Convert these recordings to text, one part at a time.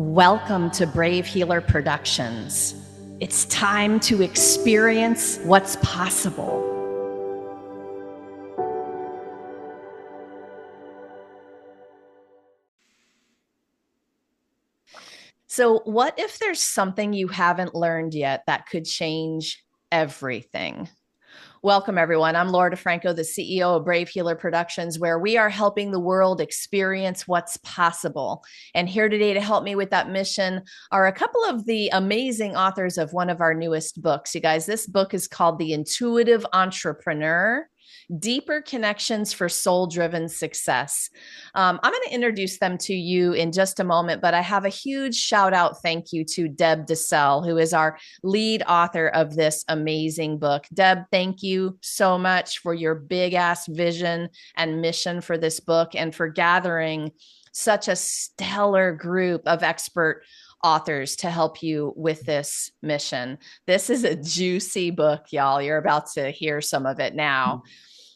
Welcome to Brave Healer Productions. It's time to experience what's possible. So, what if there's something you haven't learned yet that could change everything? Welcome, everyone. I'm Laura DeFranco, the CEO of Brave Healer Productions, where we are helping the world experience what's possible. And here today to help me with that mission are a couple of the amazing authors of one of our newest books. You guys, this book is called The Intuitive Entrepreneur: Deeper Connections for Soul-Driven Success. I'm going to introduce them to you in just a moment, but I have a huge shout out thank you to Deb DeCelle, who is our lead author of this amazing book. Deb, thank you so much for your big ass vision and mission for this book and for gathering such a stellar group of expert authors to help you with this mission. This is a juicy book, y'all. You're about to hear some of it now.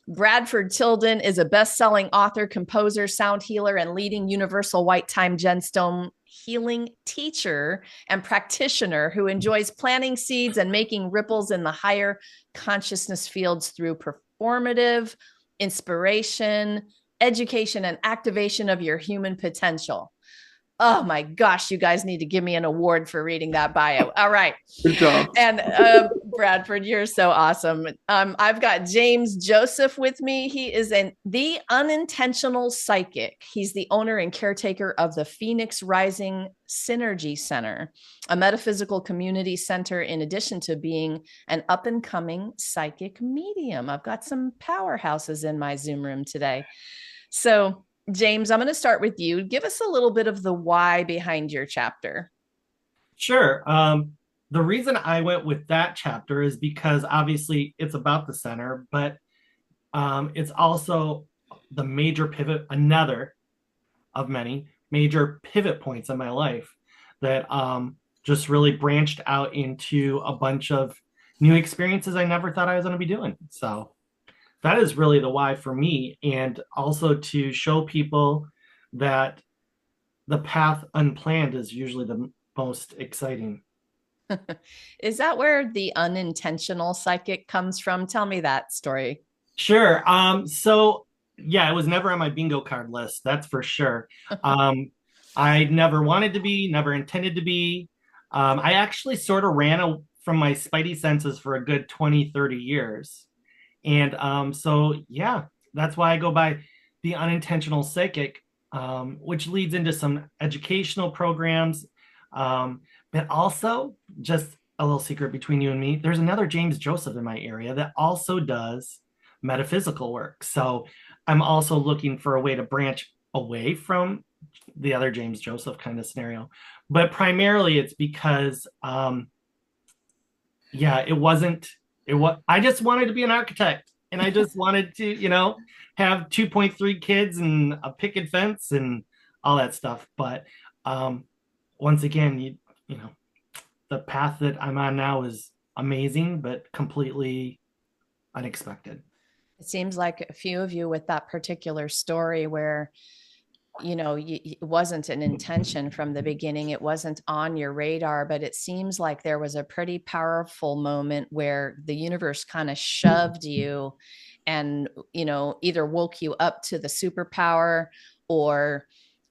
Bradford Tilden is a best-selling author, composer, sound healer, and leading universal white time gemstone healing teacher and practitioner who enjoys planting seeds and making ripples in the higher consciousness fields through performative inspiration, education, and activation of your human potential. Oh my gosh, you guys need to give me an award for reading that bio. All right. Good job. And Bradford, you're so awesome. I've got James Joseph with me. He is the unintentional psychic. He's the owner and caretaker of the Phoenix Rising Synergy Center, a metaphysical community center, in addition to being an up and coming psychic medium. I've got some powerhouses in my Zoom room today. So, James, I'm going to start with you. Give us a little bit of the why behind your chapter. Sure. The reason I went with that chapter is because obviously it's about the center, but it's also the major pivot, another of many major pivot points in my life that just really branched out into a bunch of new experiences I never thought I was going to be doing. So that is really the why for me, and also to show people that the path unplanned is usually the most exciting. Is that where the unintentional psychic comes from? Tell me that story. Sure. So yeah, it was never on my bingo card list, that's for sure. I never wanted to be, never intended to be. I actually sort of from my spidey senses for a good 20, 30 years. And so, yeah, that's why I go by the unintentional psychic, which leads into some educational programs. But also, just a little secret between you and me, there's another James Joseph in my area that also does metaphysical work. So I'm also looking for a way to branch away from the other James Joseph kind of scenario. But primarily it's because, I just wanted to be an architect, and I just wanted to, have 2.3 kids and a picket fence and all that stuff. But once again, the path that I'm on now is amazing, but completely unexpected. It seems like a few of you with that particular story where it wasn't an intention from the beginning. It wasn't on your radar, but it seems like there was a pretty powerful moment where the universe kind of shoved you and, either woke you up to the superpower or,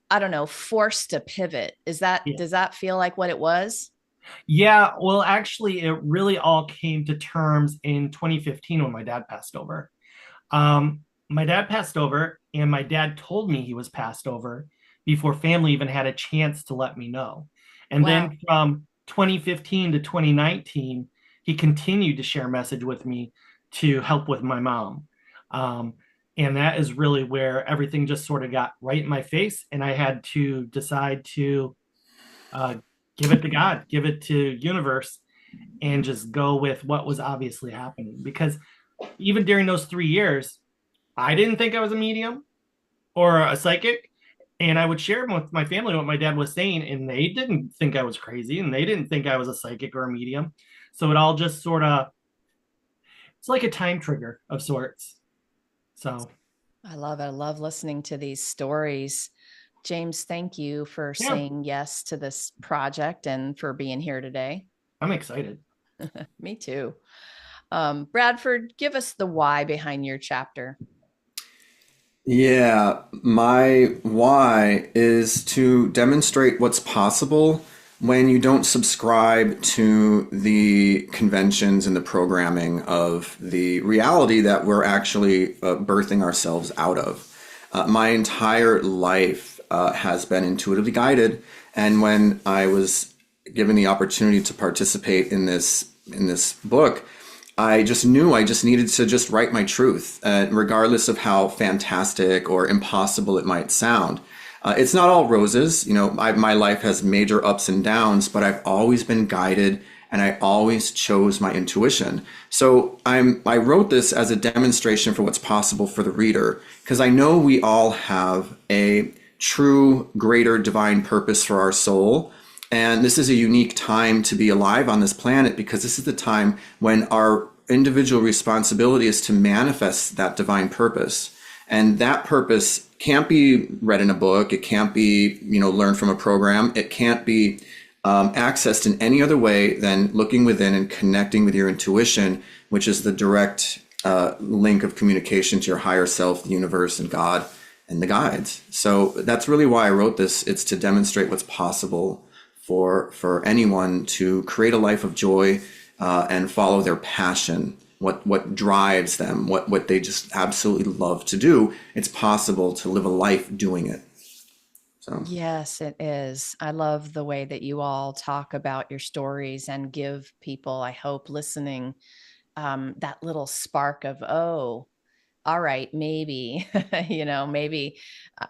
I don't know, forced to pivot. Does that feel like what it was? Yeah, well, actually, it really all came to terms in 2015 when my dad passed over. My dad passed over, and my dad told me he was passed over before family even had a chance to let me know. And Wow. then from 2015 to 2019, he continued to share message with me to help with my mom. And that is really where everything just sort of got right in my face, and I had to decide to give it to God, give it to universe, and just go with what was obviously happening. Because even during those 3 years, I didn't think I was a medium or a psychic. And I would share with my family what my dad was saying, and they didn't think I was crazy, and they didn't think I was a psychic or a medium. So it all just sort of, it's like a time trigger of sorts. So I love it. I love listening to these stories. James, thank you for Yeah, saying yes to this project and for being here today. I'm excited. Me too. Bradford, give us the why behind your chapter. Yeah, my why is to demonstrate what's possible when you don't subscribe to the conventions and the programming of the reality that we're actually birthing ourselves out of. My entire life has been intuitively guided, and when I was given the opportunity to participate in this book, I just knew I just needed to just write my truth, regardless of how fantastic or impossible it might sound. It's not all roses, my life has major ups and downs, but I've always been guided and I always chose my intuition. So I wrote this as a demonstration for what's possible for the reader, because I know we all have a true greater divine purpose for our soul. And this is a unique time to be alive on this planet, because this is the time when our individual responsibility is to manifest that divine purpose. And that purpose can't be read in a book. It can't be, learned from a program. It can't be accessed in any other way than looking within and connecting with your intuition, which is the direct link of communication to your higher self, the universe, and God, and the guides. So that's really why I wrote this. It's to demonstrate what's possible for anyone to create a life of joy and follow their passion, what drives them, what they just absolutely love to do. It's possible to live a life doing it. So Yes, it is. I love the way that you all talk about your stories and give people, I hope, listening that little spark of, oh, all right, maybe, maybe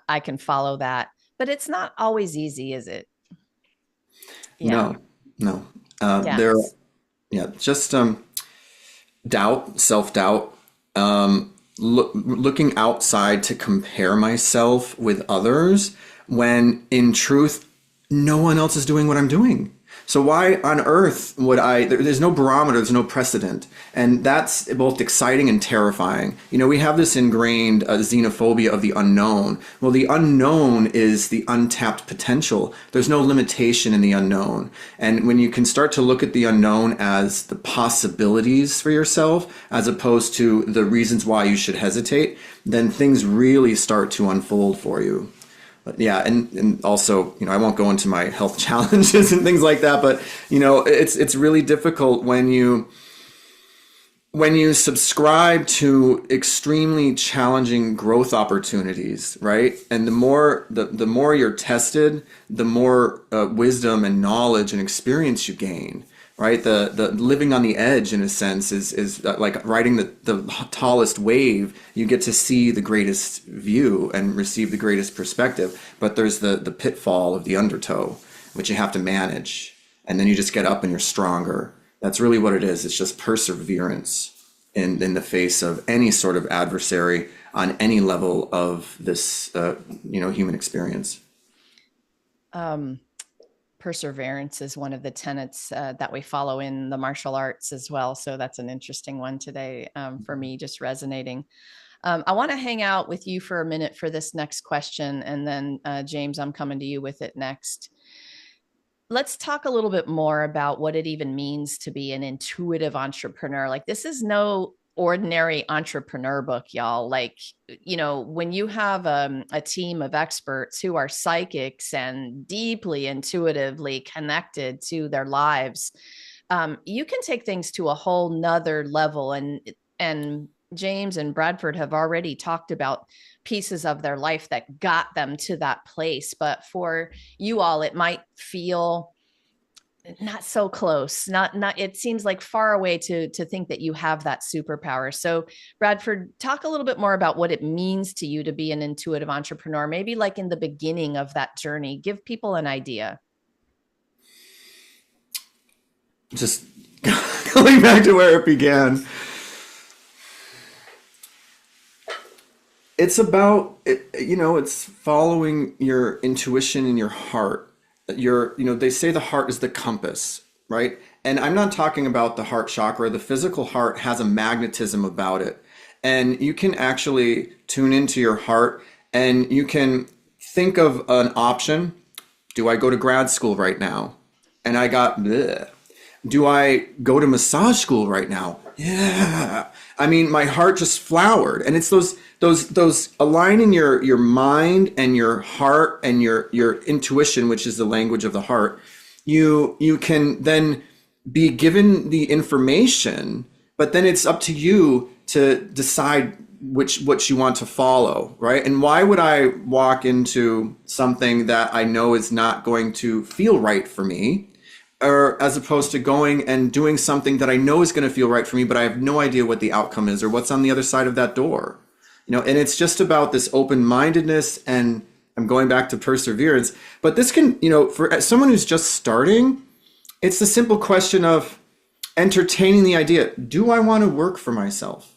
I can follow that. But it's not always easy, is it? Yeah. no, no, Yeah. there, yeah, just doubt, self-doubt, looking outside to compare myself with others when in truth, no one else is doing what I'm doing. So why on earth would there's no barometer, there's no precedent. And that's both exciting and terrifying. We have this ingrained xenophobia of the unknown. Well, the unknown is the untapped potential. There's no limitation in the unknown. And when you can start to look at the unknown as the possibilities for yourself, as opposed to the reasons why you should hesitate, then things really start to unfold for you. But yeah, and also, I won't go into my health challenges and things like that, but it's really difficult when you subscribe to extremely challenging growth opportunities, right? And the more you're tested, the more wisdom and knowledge and experience you gain. Right, the living on the edge, in a sense, is like riding the tallest wave. You get to see the greatest view and receive the greatest perspective. But there's the pitfall of the undertow, which you have to manage, and then you just get up and you're stronger. That's really what it is. It's just perseverance in the face of any sort of adversary on any level of this human experience. Perseverance is one of the tenets that we follow in the martial arts as well. So that's an interesting one today for me, just resonating. I want to hang out with you for a minute for this next question. And then, James, I'm coming to you with it next. Let's talk a little bit more about what it even means to be an intuitive entrepreneur. Like, this is no ordinary entrepreneur book, y'all. Like, when you have a team of experts who are psychics and deeply intuitively connected to their lives, you can take things to a whole nother level. And James and Bradford have already talked about pieces of their life that got them to that place. But for you all, it might feel not so close, not it seems like far away to think that you have that superpower. So Bradford, talk a little bit more about what it means to you to be an intuitive entrepreneur, maybe like in the beginning of that journey. Give people an idea. Just going back to where it began. It's about it's following your intuition and your heart. They say the heart is the compass, right? And I'm not talking about the heart chakra. The physical heart has a magnetism about it. And you can actually tune into your heart, and you can think of an option. Do I go to grad school right now? And I got, bleh. Do I go to massage school right now? Yeah. I mean, my heart just flowered. And it's those aligning your mind and your heart and your intuition, which is the language of the heart. You can then be given the information, but then it's up to you to decide what you want to follow, right? And why would I walk into something that I know is not going to feel right for me, or as opposed to going and doing something that I know is going to feel right for me, but I have no idea what the outcome is or what's on the other side of that door. And it's just about this open-mindedness, and I'm going back to perseverance. But this can, for someone who's just starting, it's the simple question of entertaining the idea, do I want to work for myself?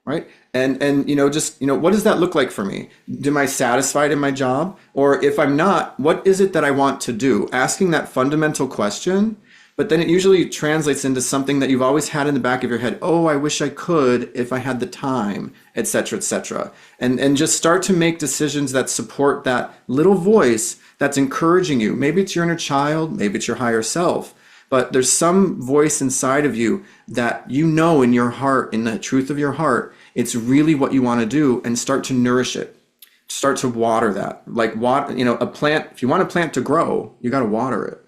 Right? And just, what does that look like for me? Am I satisfied in my job? Or if I'm not, what is it that I want to do? Asking that fundamental question, but then it usually translates into something that you've always had in the back of your head. Oh, I wish I could if I had the time, et cetera, et cetera. And just start to make decisions that support that little voice that's encouraging you. Maybe it's your inner child, maybe it's your higher self. But there's some voice inside of you that in your heart, in the truth of your heart, it's really what you want to do, and start to nourish it. Start to water that. Like water, a plant, if you want a plant to grow, you got to water it.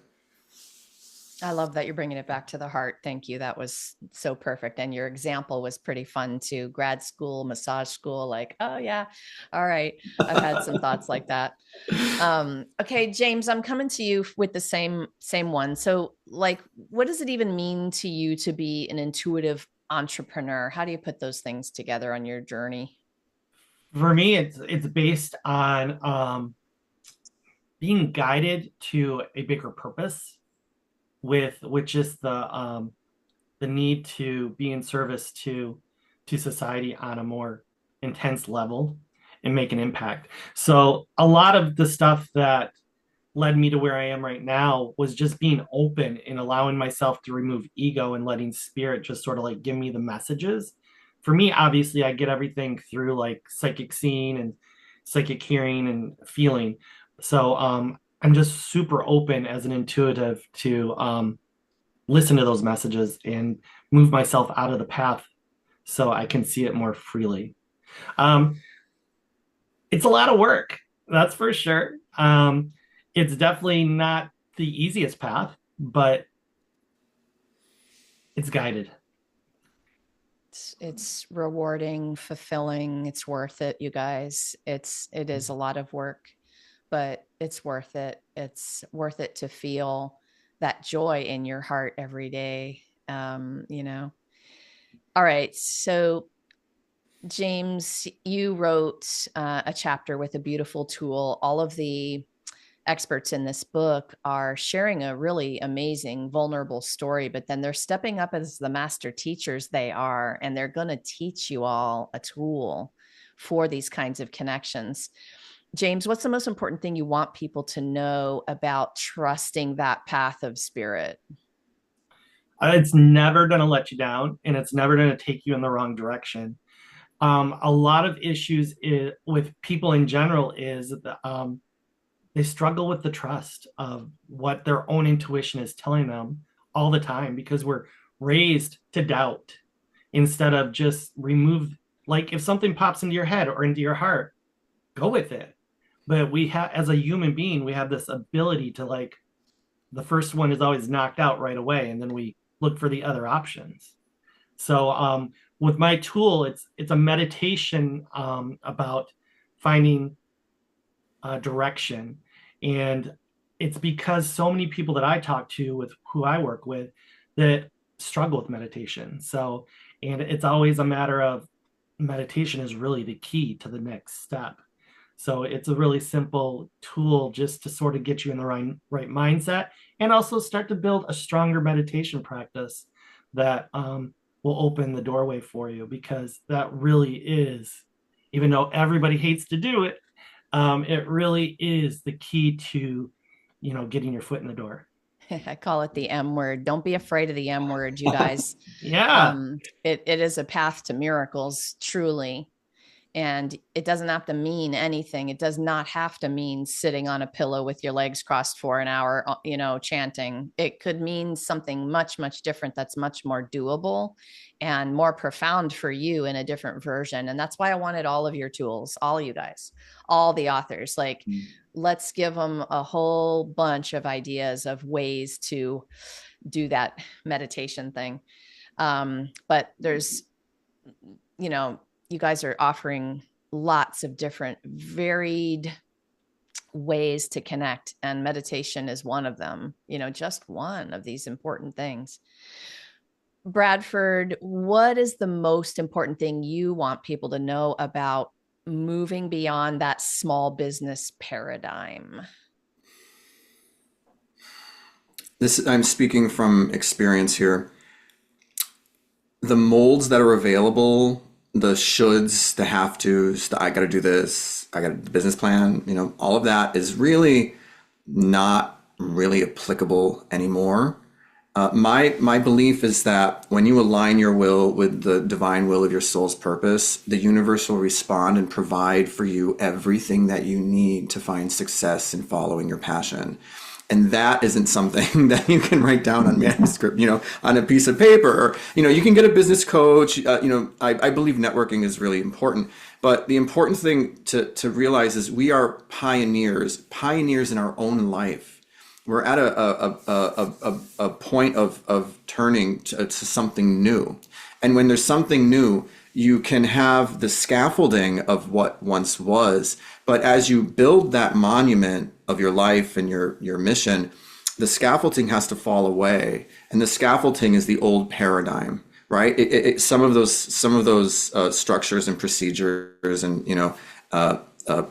I love that you're bringing it back to the heart. Thank you. That was so perfect. And your example was pretty fun too. Grad school, massage school, like, oh yeah. All right. I've had some thoughts like that. Okay, James, I'm coming to you with the same one. So like, what does it even mean to you to be an intuitive entrepreneur? How do you put those things together on your journey? For me, it's based on being guided to a bigger purpose, which is the need to be in service to society on a more intense level and make an impact. So a lot of the stuff that led me to where I am right now was just being open and allowing myself to remove ego and letting spirit just sort of like give me the messages. For me, obviously, I get everything through like psychic seeing and psychic hearing and feeling. So I'm just super open as an intuitive to listen to those messages and move myself out of the path so I can see it more freely. Um, it's a lot of work, that's for sure. It's definitely not the easiest path, but it's guided. It's rewarding, fulfilling. It's worth it, you guys. It is a lot of work, but it's worth it. It's worth it to feel that joy in your heart every day. All right. So James, you wrote a chapter with a beautiful tool. All of the experts in this book are sharing a really amazing, vulnerable story, but then they're stepping up as the master teachers they are, and they're going to teach you all a tool for these kinds of connections. James, what's the most important thing you want people to know about trusting that path of spirit? It's never going to let you down, and it's never going to take you in the wrong direction. A lot of issues with people in general is that they struggle with the trust of what their own intuition is telling them all the time, because we're raised to doubt instead of just remove. Like if something pops into your head or into your heart, go with it. But we have, as a human being, we have this ability to like, the first one is always knocked out right away, and then we look for the other options. So with my tool, it's a meditation about finding direction. And it's because so many people that I talk to, with who I work with, that struggle with meditation. So, and it's always a matter of meditation is really the key to the next step. So it's a really simple tool just to sort of get you in the right mindset, and also start to build a stronger meditation practice that will open the doorway for you, because that really is, even though everybody hates to do it, it really is the key to, getting your foot in the door. I call it the M word. Don't be afraid of the M word, you guys. Yeah. It is a path to miracles, truly. And it doesn't have to mean anything. It does not have to mean sitting on a pillow with your legs crossed for an hour, chanting. It could mean something much, much different that's much more doable and more profound for you in a different version. And that's why I wanted all of your tools, all you guys, all the authors. Like, let's give them a whole bunch of ideas of ways to do that meditation thing. But there's, you guys are offering lots of different varied ways to connect, and meditation is one of them, just one of these important things. Bradford, what is the most important thing you want people to know about moving beyond that small business paradigm? I'm speaking from experience here. The molds that are available, the shoulds, the have tos, the I got to do this, I got the business plan, all of that is really not really applicable anymore. My belief is that when you align your will with the divine will of your soul's purpose, the universe will respond and provide for you everything that you need to find success in following your passion. And that isn't something that you can write down on manuscript, on a piece of paper. Or, you can get a business coach. I believe networking is really important. But the important thing to realize is we are pioneers in our own life. We're at a point of turning to something new. And when there's something new, you can have the scaffolding of what once was, but as you build that monument of your life and your mission, the scaffolding has to fall away, and the scaffolding is the old paradigm, right? Some of those structures and procedures and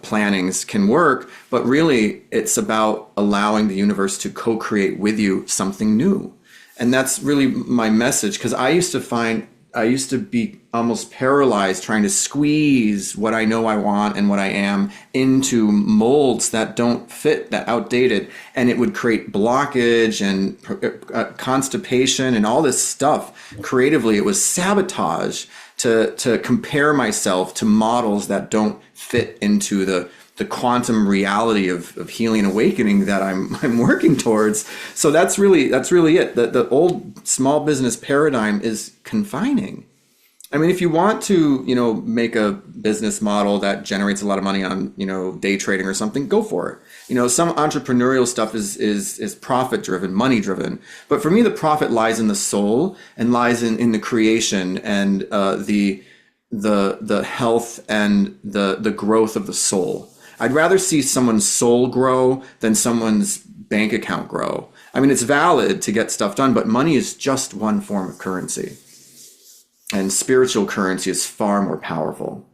plannings can work, but really it's about allowing the universe to co-create with you something new, and that's really my message. Because I used to be almost paralyzed trying to squeeze what I know I want and what I am into molds that don't fit, that outdated. And it would create blockage and constipation and all this stuff. Creatively, it was sabotage to compare myself to models that don't fit into the quantum reality of healing and awakening that I'm working towards. So that's really it. The old small business paradigm is confining. I mean, if you want to, make a business model that generates a lot of money on, day trading or something, go for it. Some entrepreneurial stuff is profit driven, money driven. But for me, the profit lies in the soul and lies in the creation and the health and the growth of the soul. I'd rather see someone's soul grow than someone's bank account grow. I mean, it's valid to get stuff done, but money is just one form of currency. And spiritual currency is far more powerful.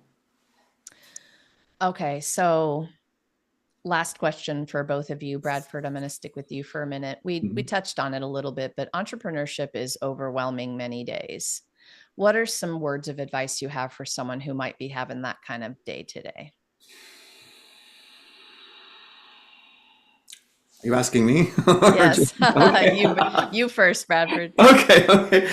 Okay, so last question for both of you. Bradford, I'm going to stick with you for a minute. We touched on it a little bit, but entrepreneurship is overwhelming many days. What are some words of advice you have for someone who might be having that kind of day today? Are you asking me? Yes. Okay. you first, Bradford. Okay.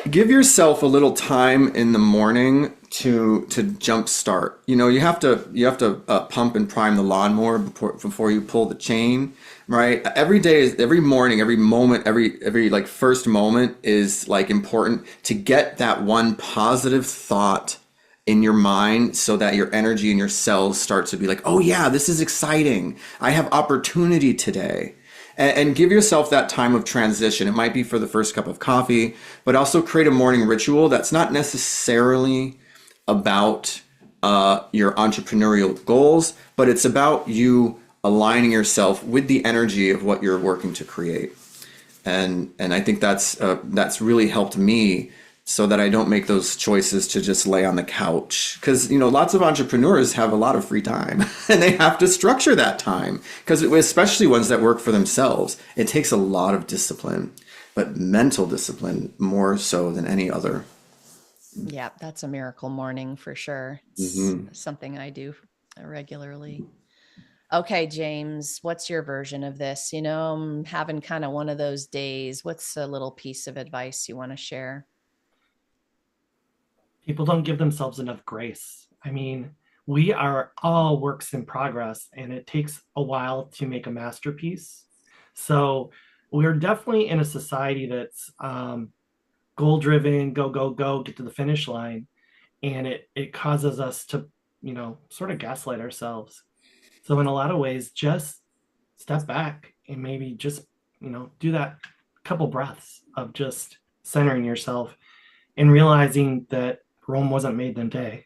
Give yourself a little time in the morning to jumpstart. You have to pump and prime the lawnmower before you pull the chain, right? Every day, every morning, every moment, every like first moment is like important to get that one positive thought in your mind so that your energy and your cells start to be like, oh yeah, this is exciting. I have opportunity today. And give yourself that time of transition. It might be for the first cup of coffee, but also create a morning ritual that's not necessarily about your entrepreneurial goals, but it's about you aligning yourself with the energy of what you're working to create. And I think that's really helped me so that I don't make those choices to just lay on the couch. Because, lots of entrepreneurs have a lot of free time and they have to structure that time. Because especially ones that work for themselves, it takes a lot of discipline, but mental discipline more so than any other. Yeah, that's a miracle morning for sure. It's something I do regularly. Okay, James, what's your version of this? I'm having kind of one of those days. What's a little piece of advice you want to share? People don't give themselves enough grace. I mean, we are all works in progress, and it takes a while to make a masterpiece. So we're definitely in a society that's goal driven, go, go, go, get to the finish line. And it causes us to, sort of gaslight ourselves. So in a lot of ways, just step back and maybe just, do that couple breaths of just centering yourself and realizing that Rome wasn't made in a day.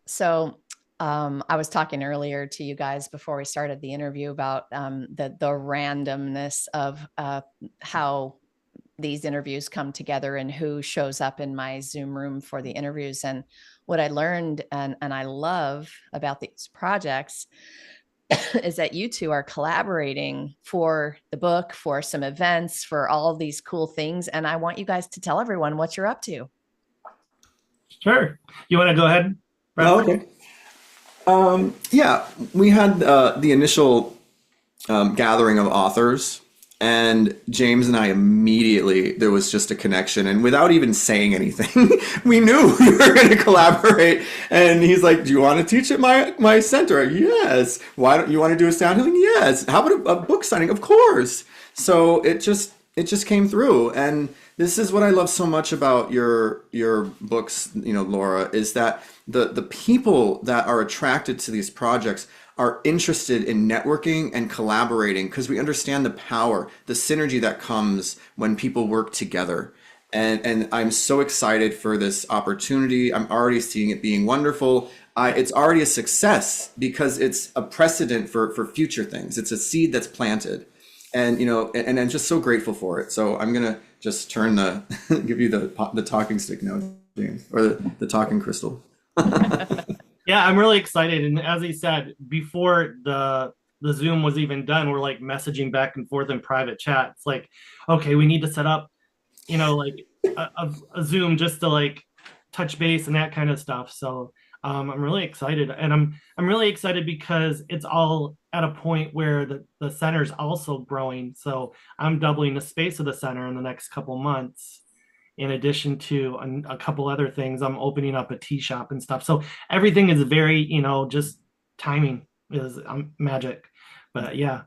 So I was talking earlier to you guys before we started the interview about the randomness of how these interviews come together and who shows up in my Zoom room for the interviews. And what I learned and I love about these projects is that you two are collaborating for the book, for some events, for all these cool things. And I want you guys to tell everyone what you're up to. Sure. You want to go ahead, Oh, Bradford? okay. Yeah, we had the initial gathering of authors, and James and I immediately, there was just a connection. And without even saying anything, we knew we were going to collaborate. And he's like, "Do you want to teach at my center?" Yes. Why don't you want to do a sound healing? Yes. How about a book signing? Of course. So it just came through. And this is what I love so much about your books, Laura, is that the people that are attracted to these projects are interested in networking and collaborating because we understand the power, the synergy that comes when people work together. And I'm so excited for this opportunity. I'm already seeing it being wonderful. It's already a success because it's a precedent for future things. It's a seed that's planted. And and I'm just so grateful for it. So I'm gonna just turn give you the talking stick now, James, or the talking crystal. Yeah, I'm really excited. And as he said, before the Zoom was even done, we're like messaging back and forth in private chat. It's like, okay, we need to set up, like a Zoom just to like touch base and that kind of stuff. So I'm really excited, and I'm really excited because it's all at a point where the center is also growing. So I'm doubling the space of the center in the next couple months. In addition to a couple other things, I'm opening up a tea shop and stuff. So everything is very, just timing is magic. But yeah.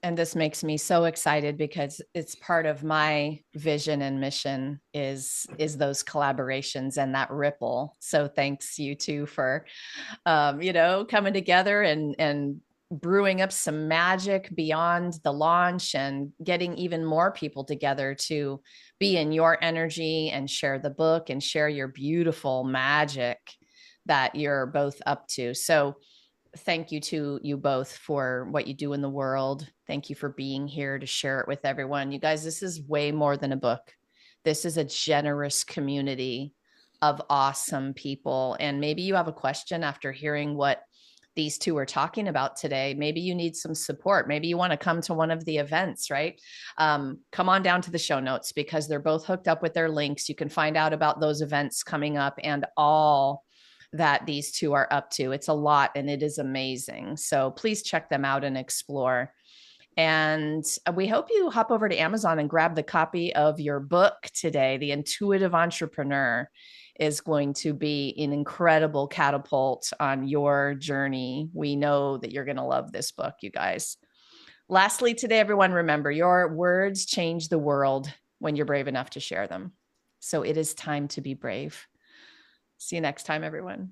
And this makes me so excited because it's part of my vision and mission is those collaborations and that ripple. So thanks you two for coming together and brewing up some magic beyond the launch and getting even more people together to be in your energy and share the book and share your beautiful magic that you're both up to. So thank you to you both for what you do in the world. Thank you for being here to share it with everyone. You guys, this is way more than a book. This is a generous community of awesome people. And maybe you have a question after hearing what these two are talking about today. Maybe you need some support. Maybe you want to come to one of the events, right? Come on down to the show notes because they're both hooked up with their links. You can find out about those events coming up and all that these two are up to. It's a lot and it is amazing. So please check them out and explore. And we hope you hop over to Amazon and grab the copy of your book today. The Intuitive Entrepreneur is going to be an incredible catapult on your journey. We know that you're going to love this book, you guys. Lastly, today, everyone, remember your words change the world when you're brave enough to share them. So it is time to be brave. See you next time, everyone.